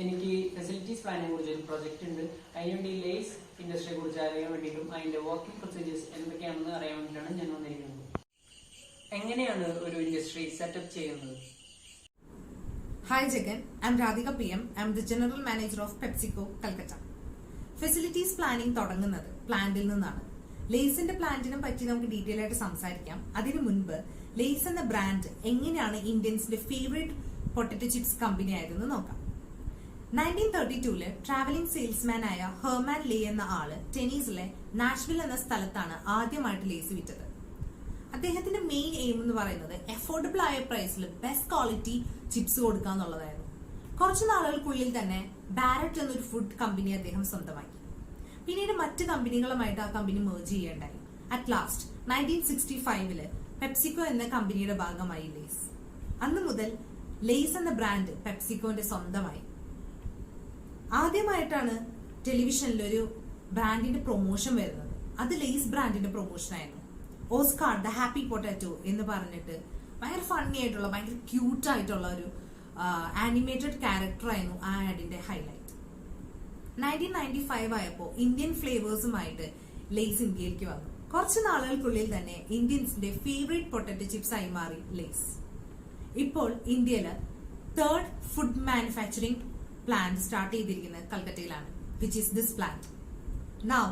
എനിക്ക് ഫെസിലിറ്റീസ് പ്ലാനിനെ കുറിച്ച് ഒരു പ്രൊജക്ട് ഉണ്ട്. അതിനുവേണ്ടി ലേസ് ഇൻഡസ്ട്രിയെ കുറിച്ച് അറിയാൻ വേണ്ടിയിട്ടും അതിന്റെ വർക്കിംഗ് പ്രൊസീജിയേഴ്സ് എന്തൊക്കെയാണെന്ന് അറിയാൻ വേണ്ടിയിട്ടാണ് ഞാൻ വന്നിരിക്കുന്നത്. എങ്ങനെയാണ് ഒരു ഇൻഡസ്ട്രി സെറ്റപ്പ് ചെയ്യുന്നത്? Hi Jagan, I'm Radhika PM. I'm the General Manager of PepsiCo, Calcutta. Facilities planning തുടങ്ങുന്നത് പ്ലാന്റിൽ നിന്നാണ്. ലേസിന്റെ പ്ലാന്റിനെ പറ്റി നമുക്ക് ഡീറ്റെയിൽ ആയിട്ട് സംസാരിക്കാം. അതിനു മുൻപ് ലേസ് എന്ന ബ്രാൻഡ് എങ്ങനെയാണ് ഇന്ത്യൻസിന്റെ ഫേവറേറ്റ് പൊട്ടറ്റോ ചിപ്സ് കമ്പനി ആയതെന്ന് നോക്കാം. 1932 ട്രാവലിംഗ് സെയിൽസ്മാൻ ആയ ഹെർമാൻ ലേ എന്ന ആള് ടെന്നീസിലെ നാഷ്വിൽ എന്ന സ്ഥലത്താണ് ആദ്യമായിട്ട് ലേസ് വിറ്റത്. അദ്ദേഹത്തിന്റെ മെയിൻ എയിം എന്ന് പറയുന്നത് അഫോർഡബിൾ ആയ പ്രൈസിൽ ബെസ്റ്റ് ക്വാളിറ്റി ചിപ്സ് കൊടുക്കുക എന്നുള്ളതായിരുന്നു. കുറച്ചു നാളുകൾക്കുള്ളിൽ തന്നെ ബാരറ്റ് എന്നൊരു ഫുഡ് കമ്പനി അദ്ദേഹം സ്വന്തമാക്കി. പിന്നീട് മറ്റ് കമ്പനികളുമായിട്ട് ആ കമ്പനി മെർജ് ചെയ്യേണ്ടായി. അറ്റ് ലാസ്റ്റ് 1965 പെപ്സിക്കോ എന്ന കമ്പനിയുടെ ഭാഗമായി ലേസ്. അന്നു മുതൽ ലേസ് എന്ന ബ്രാൻഡ് പെപ്സിക്കോന്റെ സ്വന്തമായി. ആദ്യമായിട്ടാണ് ടെലിവിഷനിൽ ഒരു ബ്രാൻഡിന്റെ പ്രൊമോഷൻ വരുന്നത്. അത് ലേസ് ബ്രാൻഡിന്റെ പ്രൊമോഷൻ ആയിരുന്നു. ഓസ്കാർ ദ ഹാപ്പി പൊട്ടാറ്റോ എന്ന് പറഞ്ഞിട്ട് ഭയങ്കര ഫണ്ണി ആയിട്ടുള്ള ഭയങ്കര ക്യൂട്ട് ആയിട്ടുള്ള ഒരു ആനിമേറ്റഡ് ക്യാരക്ടർ ആയിരുന്നു ആ ആഡിന്റെ ഹൈലൈറ്റ്. 1995 ആയപ്പോൾ ഇന്ത്യൻ ഫ്ലേവേഴ്സുമായിട്ട് ലേസ് ഇന്ത്യയിലേക്ക് വന്നു. കുറച്ച് നാളുകൾക്കുള്ളിൽ തന്നെ ഇന്ത്യൻസിന്റെ ഫേവറേറ്റ് പൊട്ടാറ്റോ ചിപ്സ് ആയി മാറി ലേസ്. ഇപ്പോൾ ഇന്ത്യയില് 3rd food manufacturing plant start ചെയ്തിരിക്കുന്നത് കൽക്കട്ടയിലാണ്, which is this plant. Now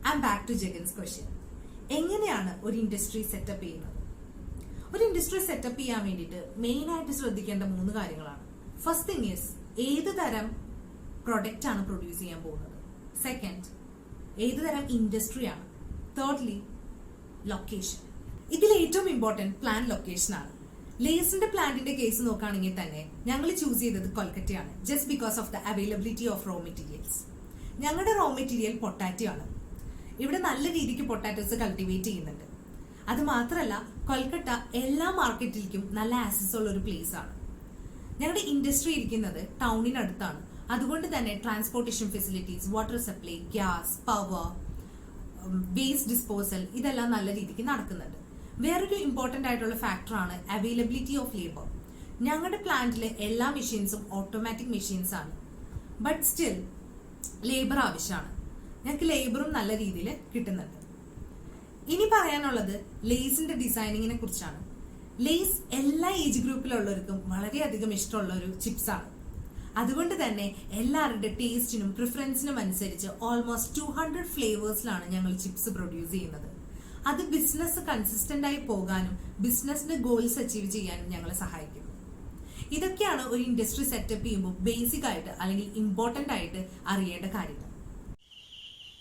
I am back to Jagan's question. എങ്ങനെയാണ് ഒരു ഇൻഡസ്ട്രി സെറ്റപ്പ് ചെയ്യുന്നത്? ഒരു ഇൻഡസ്ട്രി സെറ്റപ്പ് ചെയ്യാൻ വേണ്ടിയിട്ട് മെയിൻ ആയിട്ട് ശ്രദ്ധിക്കേണ്ട 3 കാര്യങ്ങളാണ്. ഫസ്റ്റ് തിങ് ഈസ് ഏത് തരം പ്രൊഡക്റ്റ് ആണ് പ്രൊഡ്യൂസ് ചെയ്യാൻ പോകുന്നത്. സെക്കൻഡ്, ഏത് തരം ഇൻഡസ്ട്രി ആണ്. Thirdly, location. ഇതിൽ ഏറ്റവും ഇമ്പോർട്ടന്റ് പ്ലാൻ ലൊക്കേഷൻ ആണ്. ലേസിന്റെ പ്ലാന്റിന്റെ കേസ് നോക്കുകയാണെങ്കിൽ തന്നെ ഞങ്ങൾ ചൂസ് ചെയ്തത് കൊൽക്കത്തയാണ്, just because of the availability of raw materials. ഞങ്ങളുടെ റോ മെറ്റീരിയൽ പൊട്ടാറ്റോ ആണ്. ഇവിടെ നല്ല രീതിക്ക് പൊട്ടാറ്റോസ് കൾട്ടിവേറ്റ് ചെയ്യുന്നുണ്ട്. അത് മാത്രമല്ല കൊൽക്കത്ത എല്ലാ മാർക്കറ്റിലേക്കും നല്ല ആക്സസ് ഉള്ള ഒരു പ്ലേസ് ആണ്. ഞങ്ങളുടെ ഇൻഡസ്ട്രി ഇരിക്കുന്നത് ടൗണിനടുത്താണ്. അതുകൊണ്ട് തന്നെ transportation facilities, water supply, gas, power, waste disposal ഇതെല്ലാം നല്ല രീതിക്ക് നടക്കുന്നുണ്ട്. വേറൊരു ഇമ്പോർട്ടന്റ് ആയിട്ടുള്ള ഫാക്ടറാണ് അവൈലബിലിറ്റി ഓഫ് ലേബർ. ഞങ്ങളുടെ പ്ലാന്റിലെ എല്ലാ മെഷീൻസും ഓട്ടോമാറ്റിക് മെഷീൻസ് ആണ്. ബട്ട് സ്റ്റിൽ ലേബർ ആവശ്യമാണ്. ഞങ്ങൾക്ക് ലേബറും നല്ല രീതിയിൽ കിട്ടുന്നുണ്ട്. ഇനി പറയാനുള്ളത് ലേസിന്റെ ഡിസൈനിങ്ങിനെ കുറിച്ചാണ്. ലേസ് എല്ലാ ഏജ് ഗ്രൂപ്പിലുള്ളവർക്കും വളരെയധികം ഇഷ്ടമുള്ള ഒരു ചിപ്സ് ആണ്. അതുകൊണ്ട് തന്നെ എല്ലാവരുടെ ടേസ്റ്റിനും പ്രിഫറൻസിനും അനുസരിച്ച് ഓൾമോസ്റ്റ് 200 ഫ്ലേവേഴ്സിലാണ് ഞങ്ങൾ ചിപ്സ് പ്രൊഡ്യൂസ് ചെയ്യുന്നത്. അത് ബിസിനസ് കൺസിസ്റ്റന്റ് ആയി പോകാനും ബിസിനസിന്റെ ഗോൾസ് അച്ചീവ് ചെയ്യാനും ഞങ്ങളെ സഹായിക്കുന്നു. ഇതൊക്കെയാണ് ഒരു ഇൻഡസ്ട്രി സെറ്റപ്പ് ചെയ്യുമ്പോൾ ബേസിക് ആയിട്ട് അല്ലെങ്കിൽ ഇമ്പോർട്ടന്റ് ആയിട്ട് അറിയേണ്ട കാര്യങ്ങൾ.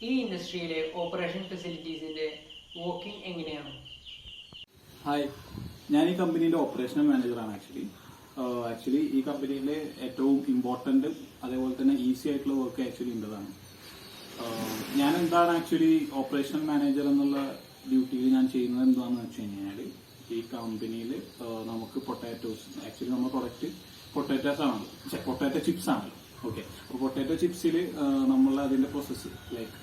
ഈ ഇൻഡസ്ട്രിയിലെ ഓപ്പറേഷൻ ഫെസിലിറ്റീസിന്റെ വർക്കിംഗ് എങ്ങനെയാണ്? ഹായ്, ഞാൻ ഈ കമ്പനിയുടെ ഓപ്പറേഷണൽ മാനേജറാണ്. ആക്ച്വലി ഈ കമ്പനിയിലെ ഏറ്റവും ഇമ്പോർട്ടന്റ് അതേപോലെ തന്നെ ഈസി ആയിട്ടുള്ള വർക്ക് ആക്ച്വലി ഉള്ളതാണ്. ഞാൻ എന്താണ് ആക്ച്വലി ഓപ്പറേഷണൽ മാനേജർ എന്നുള്ള ഡ്യൂട്ടിയിൽ ഞാൻ ചെയ്യുന്നത് എന്താണെന്ന് വെച്ച് കഴിഞ്ഞാൽ, ഈ കമ്പനിയിൽ നമുക്ക് പൊട്ടാറ്റോസ്, ആക്ച്വലി നമ്മുടെ പ്രൊഡക്റ്റ് പൊട്ടാറ്റോ ചിപ്സ് ആണല്ലോ. ഓക്കെ, അപ്പോൾ പൊട്ടാറ്റോ ചിപ്സിൽ നമ്മൾ അതിന്റെ പ്രോസസ്സ് ലൈക്ക്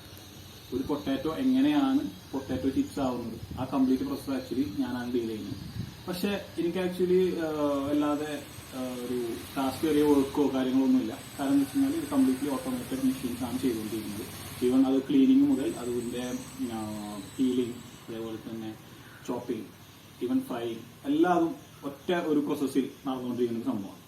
ഒരു പൊട്ടാറ്റോ എങ്ങനെയാണ് പൊട്ടാറ്റോ ചിപ്സ് ആവുന്നത്, ആ കംപ്ലീറ്റ് പ്രോസസ് ആക്ച്വലി ഞാനാണ് ഡീൽ ചെയ്യുന്നത്. പക്ഷെ എനിക്ക് ആക്ച്വലി അല്ലാതെ ഒരു ടാസ്ക് ഏറിയ വർക്കോ കാര്യങ്ങളൊന്നുമില്ല. കാരണം എന്ന് വെച്ച് കഴിഞ്ഞാൽ ഇത് കംപ്ലീറ്റ്ലി ഓട്ടോമേറ്റഡ് മെഷീൻസ് ആണ് ചെയ്തുകൊണ്ടിരിക്കുന്നത്. ഈവൻ അത് ക്ലീനിങ് മുതൽ അതിന്റെ പീലിംഗ്, അതേപോലെ തന്നെ ചോപ്പിംഗ്, ഈവൻ ഫ്രൈയിങ് എല്ലാതും ഒറ്റ ഒരു പ്രോസസ്സിൽ നടന്നുകൊണ്ടിരിക്കുന്ന സംഭവമാണ്.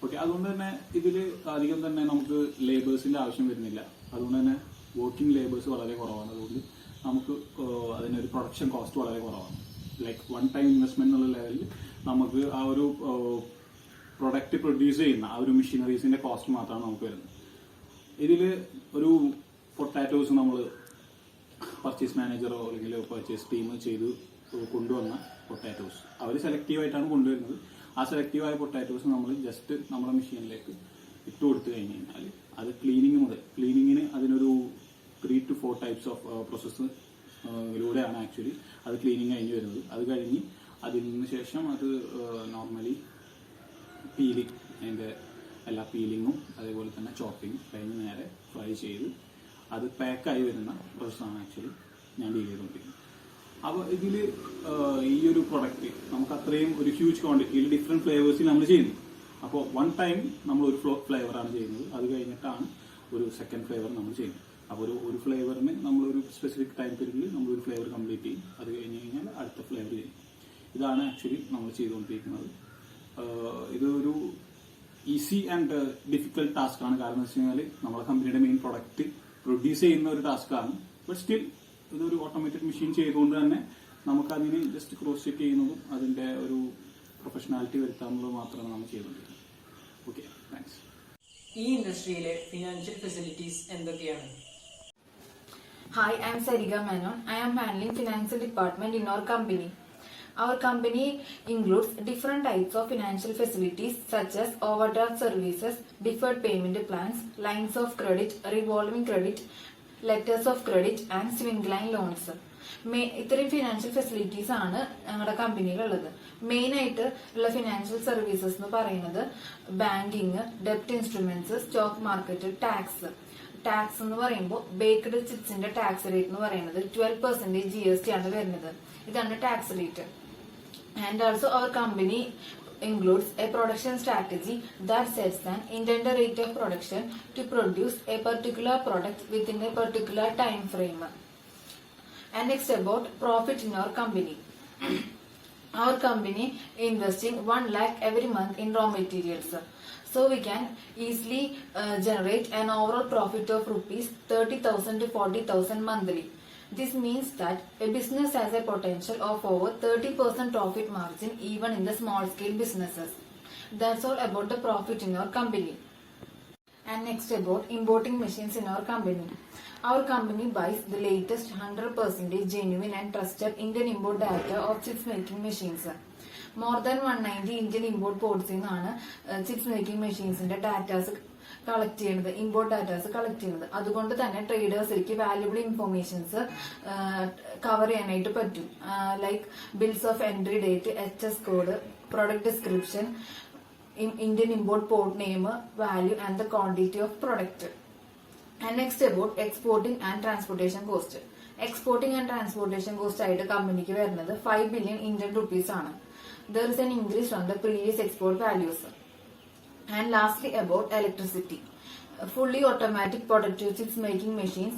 ഓക്കെ, അതുകൊണ്ട് തന്നെ ഇതിൽ അധികം തന്നെ നമുക്ക് ലേബേഴ്സിന്റെ ആവശ്യം വരുന്നില്ല. അതുകൊണ്ട് തന്നെ വർക്കിംഗ് ലേബേഴ്സ് വളരെ കുറവാണ്. അതുകൊണ്ട് നമുക്ക് അതിനൊരു പ്രൊഡക്ഷൻ കോസ്റ്റ് വളരെ കുറവാണ്. ലൈക്ക് 1 ടൈം ഇൻവെസ്റ്റ്മെന്റ് എന്നുള്ള ലെവലിൽ നമുക്ക് ആ ഒരു പ്രൊഡക്റ്റ് പ്രൊഡ്യൂസ് ചെയ്യുന്ന ആ ഒരു മെഷീനറീസിന്റെ കോസ്റ്റ് മാത്രമാണ് നമുക്ക് വരുന്നത്. ഇതിൽ ഒരു പൊട്ടാറ്റോസ് നമ്മൾ പർച്ചേസ് മാനേജറോ അല്ലെങ്കിൽ പർച്ചേസ് ടീം ചെയ്ത് കൊണ്ടുവന്ന പൊട്ടാറ്റോസ് അവർ സെലക്റ്റീവായിട്ടാണ് കൊണ്ടുവരുന്നത്. ആ സെലക്റ്റീവായ പൊട്ടാറ്റോസ് നമ്മൾ ജസ്റ്റ് നമ്മുടെ മെഷീനിലേക്ക് ഇട്ട് കൊടുത്തു കഴിഞ്ഞ് കഴിഞ്ഞാൽ അത് ക്ലീനിങ് മുതൽ ക്ലീനിങ്ങിന് അതിനൊരു 3 to 4 ടൈപ്സ് ഓഫ് പ്രോസസ്സിലൂടെയാണ് ആക്ച്വലി അത് ക്ലീനിങ് കഴിഞ്ഞ് വരുന്നത്. അത് കഴിഞ്ഞ് അതിന് ശേഷം അത് നോർമലി പീലിംഗ്, അതിൻ്റെ എല്ലാ പീലിങ്ങും അതേപോലെ തന്നെ ചോപ്പിംഗ് കഴിഞ്ഞ് നേരെ ഫ്രൈ ചെയ്ത് അത് പാക്കായി വരുന്ന പ്രോസസ്സാണ് ആക്ച്വലി ഞാൻ ഡീൽ ചെയ്തുകൊണ്ടിരിക്കുന്നത്. അപ്പോൾ ഇതിൽ ഈ ഒരു പ്രൊഡക്റ്റ് നമുക്ക് അത്രയും ഒരു ഹ്യൂജ് ക്വാണ്ടിറ്റിയിൽ ഡിഫറെൻറ്റ് ഫ്ലേവേഴ്സിൽ നമ്മൾ ചെയ്യുന്നു. അപ്പോൾ വൺ ടൈം നമ്മൾ ഒരു ഫ്ലേവറാണ് ചെയ്യുന്നത്, അത് കഴിഞ്ഞിട്ടാണ് ഒരു സെക്കൻഡ് ഫ്ലേവർ നമ്മൾ ചെയ്യുന്നത്. അപ്പോൾ ഒരു ഫ്ലേവറിന് നമ്മളൊരു സ്പെസിഫിക് ടൈം പീരീഡിൽ നമ്മളൊരു ഫ്ലേവർ കംപ്ലീറ്റ് ചെയ്യും, അത് കഴിഞ്ഞ് കഴിഞ്ഞാൽ അടുത്ത ഫ്ലേവർ ചെയ്യും. ഇതാണ് ആക്ച്വലി നമ്മൾ ചെയ്തുകൊണ്ടിരിക്കുന്നത്. ഇതൊരു ഈസി ആൻഡ് ഡിഫിക്കൽട്ട് ടാസ്ക്കാണ്. കാരണം എന്ന് വെച്ച് കഴിഞ്ഞാൽ നമ്മുടെ കമ്പനിയുടെ മെയിൻ പ്രൊഡക്റ്റ് പ്രൊഡ്യൂസ് ചെയ്യുന്ന ഒരു ടാസ്ക്കാണ്. ബട്ട് സ്റ്റിൽ ഇതൊരു ഓട്ടോമേറ്റഡ് മെഷീൻ ചെയ്തുകൊണ്ട് തന്നെ നമുക്കതിന് ജസ്റ്റ് ക്രോസ് ചെക്ക് ചെയ്യുന്നതും അതിൻ്റെ ഒരു പ്രൊഫഷണാലിറ്റി വരുത്താനുള്ളത് മാത്രമാണ് നമ്മൾ ചെയ്തുകൊണ്ടിരിക്കുന്നത്. Okay, thanks. ഈ ഇൻഡസ്ട്രിയിലെ ഫിനാൻഷ്യൽ ഫെസിലിറ്റീസ് എന്തൊക്കെയാണ്? Hi, I am Sarika Menon. I am handling financial department in our company. Our company includes different types of financial facilities such as overdraft services, deferred payment plans, lines of credit, revolving credit, letters of credit and swing line loans. ഇത്രയും financial facilities ആണ് ഞങ്ങളുടെ കമ്പനിയിലുള്ളത്. Main ആയിട്ട് ഉള്ള financial services എന്ന് പറയുന്നത് banking, ഡെപ്റ്റ് instruments, stock market, tax. Tax എന്ന് പറയുമ്പോൾ ബേക്ക്ഡ് ചിപ്സിന്റെ ടാക്സ് റേറ്റ് എന്ന് പറയുന്നത് 12% GST ആണ് വരുന്നത്. ഇതാണ് ടാക്സ് റേറ്റ്. ആൻഡ് ഓൾസോ അവർ company includes a production strategy that sets an intended rate of production to produce a particular product within a particular time frame. And next about profit in our company. Our company investing 1 lakh every month in raw materials. So we can easily generate an overall profit of rupees 30,000 to 40,000 monthly. This means that a business has a potential of over 30% profit margin even in the small scale businesses. That's all about the profit in our company. And next about importing machines in our company. Our company buys the latest 100% genuine and trusted Indian import data of chips making machines. More than 190 Indian import ports ആണ് chips making മെഷീൻസിന്റെ datas collect ചെയ്യുന്നത്, import datas collect ചെയ്യുന്നത്. അതുകൊണ്ട് തന്നെ ട്രേഡേഴ്സിലേക്ക് valuable informations cover ചെയ്യാനായിട്ട് പറ്റും. Like bills of entry date, HS code, product description, Indian import port name, value and the quantity of product. And next about exporting and transportation cost. Exporting and transportation cost ആയിട്ട് കമ്പനിക്ക് വരുന്നത് 5 billion Indian rupees ആണ്. There is an increase from the previous export values. And lastly about electricity. Fully automatic productive chips making machines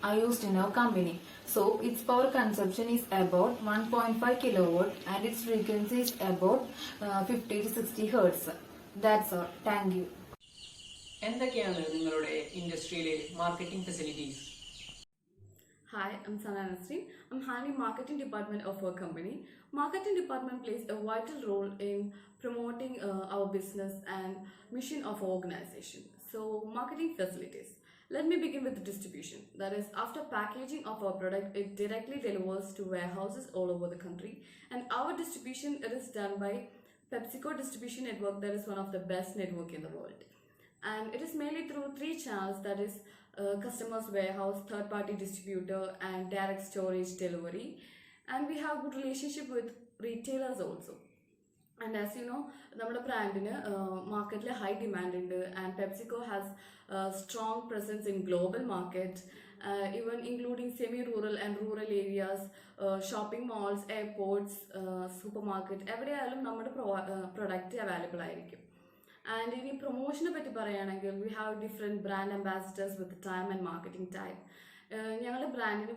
are used in our company. So its power consumption is about 1.5 kilowatt and its frequency is about 50 to 60 hertz. That's all. Thank you. എന്തൊക്കെയാണ് നിങ്ങളുടെ ഇൻഡസ്ട്രിയിലെ marketing facilities? Hi, I'm Sana Nasreen. I'm handling marketing department of our company. Marketing department plays a vital role in promoting our business and mission of our organization. So, marketing facilities. Let me begin with the distribution. That is, after packaging of our product, it directly delivers to warehouses all over the country. And our distribution, it is done by PepsiCo distribution network, that is one of the best network in the world. And it is mainly through 3 channels, that is customers warehouse, third party distributor and direct storage delivery. And we have good relationship with retailers also. And as you know, നമ്മുടെ ബ്രാൻഡിന് മാർക്കറ്റിൽ high demand ഉണ്ട്. And PepsiCo has strong presence in global market, even including semi rural and rural areas, shopping malls, airports, super market, എവിടെയായാലും നമ്മുടെ product available ആയിരിക്കും. And ഇനി പ്രൊമോഷനെ പറ്റി പറയുകയാണെങ്കിൽ we have different brand ambassadors with time and marketing time. ഞങ്ങളുടെ ബ്രാൻഡിനെ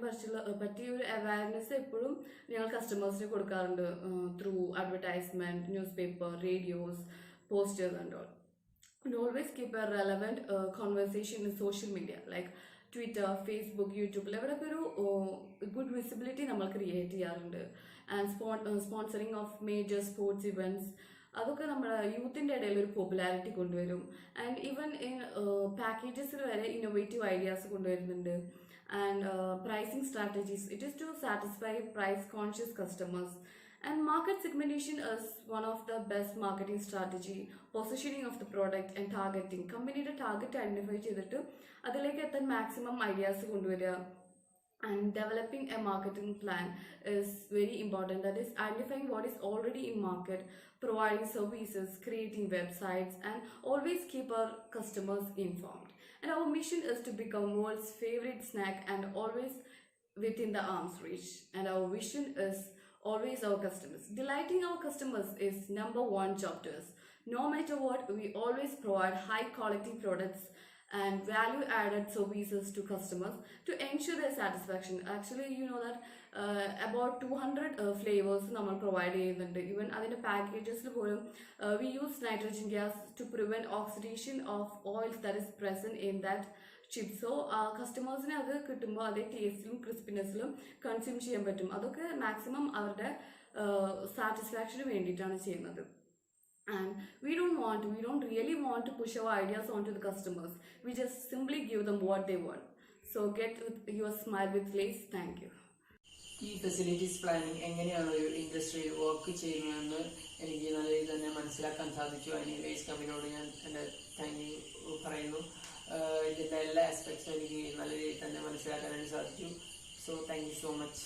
പറ്റിയ ഒരു അവയർനെസ് എപ്പോഴും ഞങ്ങൾ കസ്റ്റമേഴ്സിന് കൊടുക്കാറുണ്ട് through advertisement, news paper, radios, posters and all. And always keep a relevant conversation in social media like Twitter, Facebook, YouTube. എവിടെയൊക്കെ ഒരു ഗുഡ് വിസിബിലിറ്റി നമ്മൾ ക്രിയേറ്റ് ചെയ്യാറുണ്ട്. And sponsoring of major sports events, അതൊക്കെ നമ്മുടെ യൂത്തിൻ്റെ ഇടയിൽ ഒരു പോപ്പുലാരിറ്റി കൊണ്ടുവരും. And even in പാക്കേജസിൽ വരെ ഇന്നോവേറ്റീവ് ഐഡിയാസ് കൊണ്ടുവരുന്നുണ്ട്. And pricing strategies, it is to satisfy price conscious customers. And market segmentation is one of the best marketing strategy. Positioning of the product and targeting, കമ്പനിയുടെ target identify ചെയ്തിട്ട് അതിലേക്ക് എത്താൻ maximum ideas കൊണ്ടുവരിക. And developing a marketing plan is very important. That is identifying what is already in market, providing services, creating websites, and always keep our customers informed. And our mission is to become world's favorite snack and always within the arm's reach. And our vision is always our customers. Delighting our customers is number 1 job to us. No matter what, we always provide high quality products and value added services to customers to ensure their satisfaction. Actually, you know that about 200 flavors നമ്മൾ provide ചെയ്യുന്നുണ്ട്. Even അതിൻ്റെ പാക്കേജസിൽ പോലും we use nitrogen gas to prevent oxidation of oils that is present in that chip. So കസ്റ്റമേഴ്സിന് അത് കിട്ടുമ്പോൾ അതേ ടേസ്റ്റിലും ക്രിസ്പിനെസ്സിലും consume ചെയ്യാൻ പറ്റും. അതൊക്കെ മാക്സിമം അവരുടെ സാറ്റിസ്ഫാക്ഷന് വേണ്ടിയിട്ടാണ് ചെയ്യുന്നത്. And we don't really want to push our ideas onto the customers. We just simply give them what they want. So get your smile with Lays. Thank you. ഈ facilities planning എങ്ങനെയാണ് ഒരു ഇൻഡസ്ട്രിയിൽ work ചെയ്യുന്നതെന്ന് എനിക്ക് നല്ല രീതിയിൽ തന്നെ മനസ്സിലാക്കാൻ സാധിച്ചു. അതിന് ലേസ് കമ്പനിയോട് ഞാൻ എൻ്റെ താങ്ക് യു പറയുന്നു. ഇതിൻ്റെ എല്ലാ ആസ്പെക്ട്സും എനിക്ക് നല്ല രീതിയിൽ തന്നെ മനസ്സിലാക്കാനായിട്ട് സാധിച്ചു. So thank you so much.